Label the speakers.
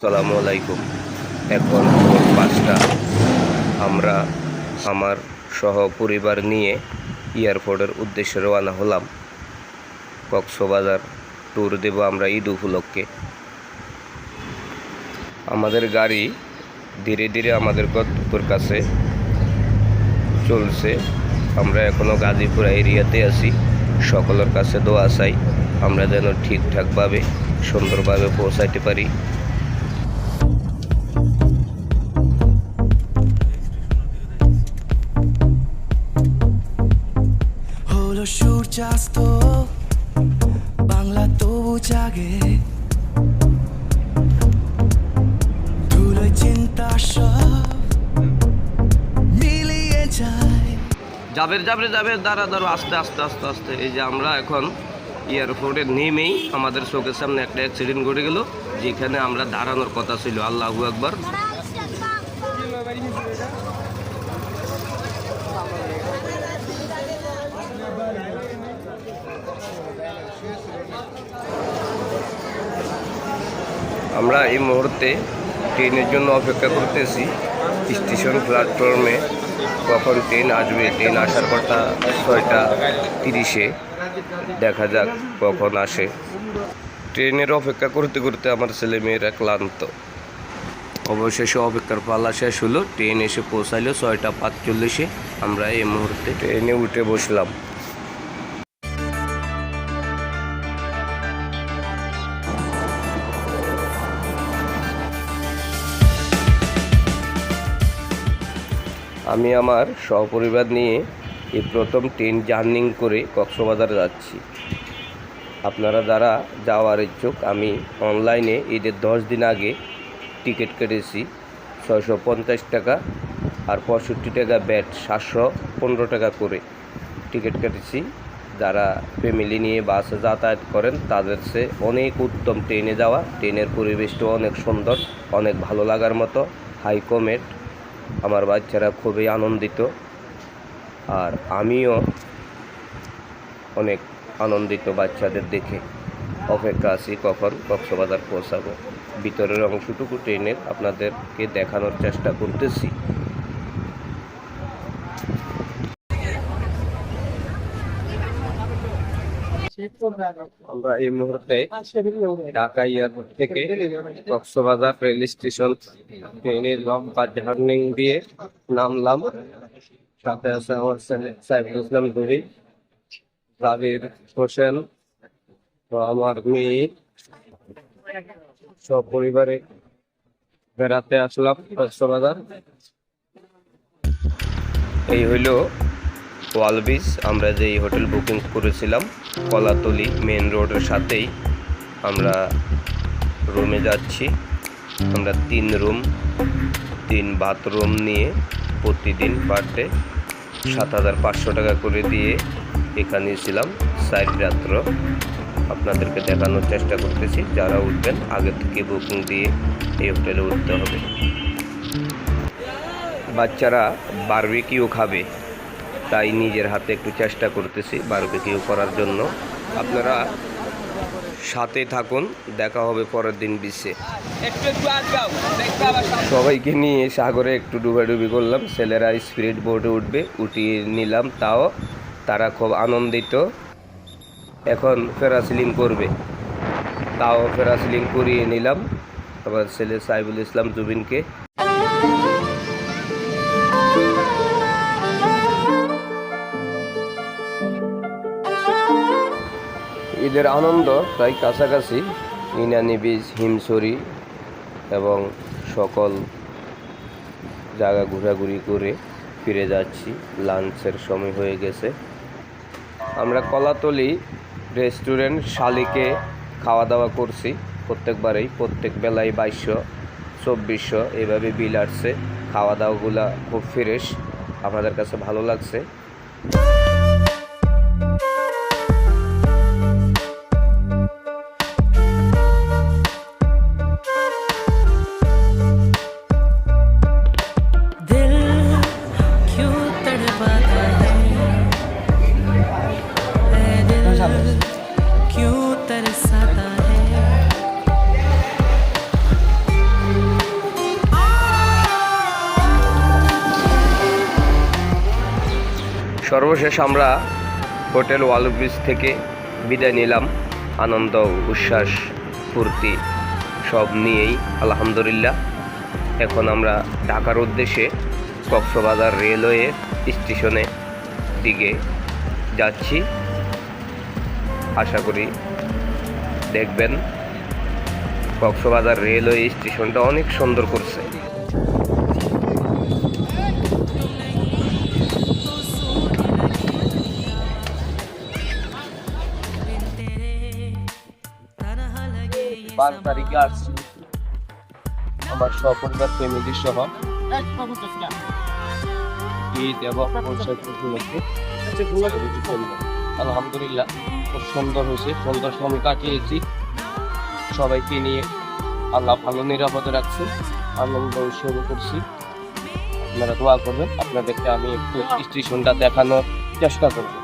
Speaker 1: আসসালামু আলাইকুম। এখন ভোর 5টা। আমরা আমার সহ পরিবার নিয়ে এয়ারপোর্টের উদ্দেশ্যে রওনা হলাম। কক্সবাজার ট্যুর দেব আমরা ঈদ উপলক্ষে। আমাদের গাড়ি ধীরে ধীরে আমাদের গন্তব্যের কাছে চলছে। আমরা এখনও গাজীপুর এরিয়াতে আছি। সকলের কাছে দোয়া চাই আমরা যেন ঠিকঠাকভাবে সুন্দরভাবে পৌঁছাইতে পারি।
Speaker 2: হলো সূর্যাস্ত, বাংলা তবু জাগে, ধুলোয় চিন্তা সব মিলিয়ে যায়।
Speaker 1: যাবে দাঁড়া আস্তে আস্তে আস্তে আস্তে। এই যে আমরা এখন এয়ারপোর্টে নেমেই আমাদের চোখের সামনে একটা অ্যাক্সিডেন্ট ঘটে গেল, যেখানে আমরা দাঁড়ানোর কথা ছিল। আল্লাহু আকবার। আমরা এই মুহূর্তে ট্রেনের জন্য অপেক্ষা করতেছি স্টেশন প্ল্যাটফর্মে। কখন ট্রেন আসবে? ট্রেন আসার কথা 6টা 30-এ। দেখা যাক কখন আসে। ট্রেনের অপেক্ষা করতে করতে আমার ছেলেমেয়েরা ক্লান্ত। অবশেষে অপেক্ষার পালা শেষ হলো। ট্রেন এসে পৌঁছাইলো 6টা 45-এ। আমরা এই মুহূর্তে ট্রেনে উঠে বসলাম। আমি আমার সহপরিবার নিয়ে এই প্রথম ট্রেন জার্নি করে কক্সবাজার যাচ্ছি। আপনারা যারা যাওয়ার ইচ্ছুক, আমি অনলাইনে ঈদের 10 দিন আগে টিকিট কেটেছি 650 টাকা, আর 65 টাকা ব্যাট, 715 টাকা করে টিকিট কেটেছি। যারা ফ্যামিলি নিয়ে বাসে যাতায়াত করেন তাদের সে অনেক উত্তম ট্রেনে যাওয়া। ট্রেনের পরিবেশটা অনেক সুন্দর, অনেক ভালো লাগার মতো, হাই কমেট। আমার বাচ্চারা খুবই আনন্দিত, আর আমিও অনেক আনন্দিত বাচ্চাদের দেখে। অপেক্ষা আছি কখন কক্সবাজার পৌঁছাবো। ভিতরের অংশটুকু ট্রেনের আপনাদেরকে দেখানোর চেষ্টা করতেছি। আমরা এই মুহূর্তে ঢাকা এয়ারপোর্ট থেকে কক্সবাজার রেল স্টেশন ট্রেনের লম্বা জার্নি দিয়ে নামলাম। সাথে আছে আমার ছেলে সাইফুল ইসলাম জুহি, জাবির হোসেন, আমার মেয়ে, সব পরিবারে বেড়াতে আসলাম কক্সবাজার। এই হইল ওয়াল বিচ। আমরা যে হোটেল বুকিং করেছিলাম কলাতলি মেন রোডের সাথেই আমরা রুমে যাচ্ছি। আমরা 3 রুম 3 বাথরুম নিয়ে প্রতিদিন পার ডে 7,500 টাকা করে দিয়ে এখানে ছিলাম 4 রাত্র। আপনাদেরকে দেখানোর চেষ্টা করতেছি। যারা উঠবেন আগে থেকে বুকিং দিয়ে এই হোটেলে উঠতে হবে। বাচ্চারা বারবিকিউ খাবে, তাই নিজের হাতে একটু চেষ্টা করতেছি বারবিকিউ করার জন্য। আপনারা সাথে থাকুন, দেখা হবে পরের দিন বিচে। সবাইকে নিয়ে সাগরে একটু ডুবাডুবি করলাম। ছেলেরা স্পিড বোটে উঠবে, উঠিয়ে নিলাম, তাও তারা খুব আনন্দিত। এখন প্যারাসিলিং করবে, তাও প্যারাসিলিং করিয়ে নিলাম আবার ছেলে সাইফুল ইসলাম জুবিনকে। ঈদের আনন্দ তাই কাছাকাছি ইনানি বিচ, হিমছড়ি এবং সকল জায়গা ঘোরাঘুরি করে ফিরে যাচ্ছি। লাঞ্চের সময় হয়ে গেছে। আমরা কলাতলি রেস্টুরেন্ট শালিকে খাওয়া দাওয়া করছি। প্রত্যেকবারেই প্রত্যেক বেলায় 2200-2400 এভাবে বিল আসছে। খাওয়া দাওয়াগুলা খুব ফ্রেশ, আমাদের কাছে ভালো লাগছে। সর্বশেষ আমরা হোটেল ওয়াল ব্রিজ থেকে বিদায় নিলাম আনন্দ উচ্ছ্বাস ফুর্তি সব নিয়েই আলহামদুলিল্লাহ। এখন আমরা ঢাকার উদ্দেশ্যে কক্সবাজার রেলওয়ে স্টেশনে দিকে যাচ্ছি। আশা করি দেখবেন কক্সবাজার রেলওয়ে স্টেশনটা অনেক সুন্দর করছে। বারো তারিখে আসছি আমার সপরিবার ফ্যামিলি সহ ঈদ এবং আলহামদুলিল্লাহ খুব সুন্দর হয়েছে, সুন্দর সময় কাটিয়েছি সবাইকে নিয়ে। আল্লাহ ভালো নিরাপদে রাখছে, আনন্দ উৎসব করছি। আপনারা দোয়া করবেন, আপনাদেরকে আমি একটু স্টেশনটা দেখানোর চেষ্টা করবো।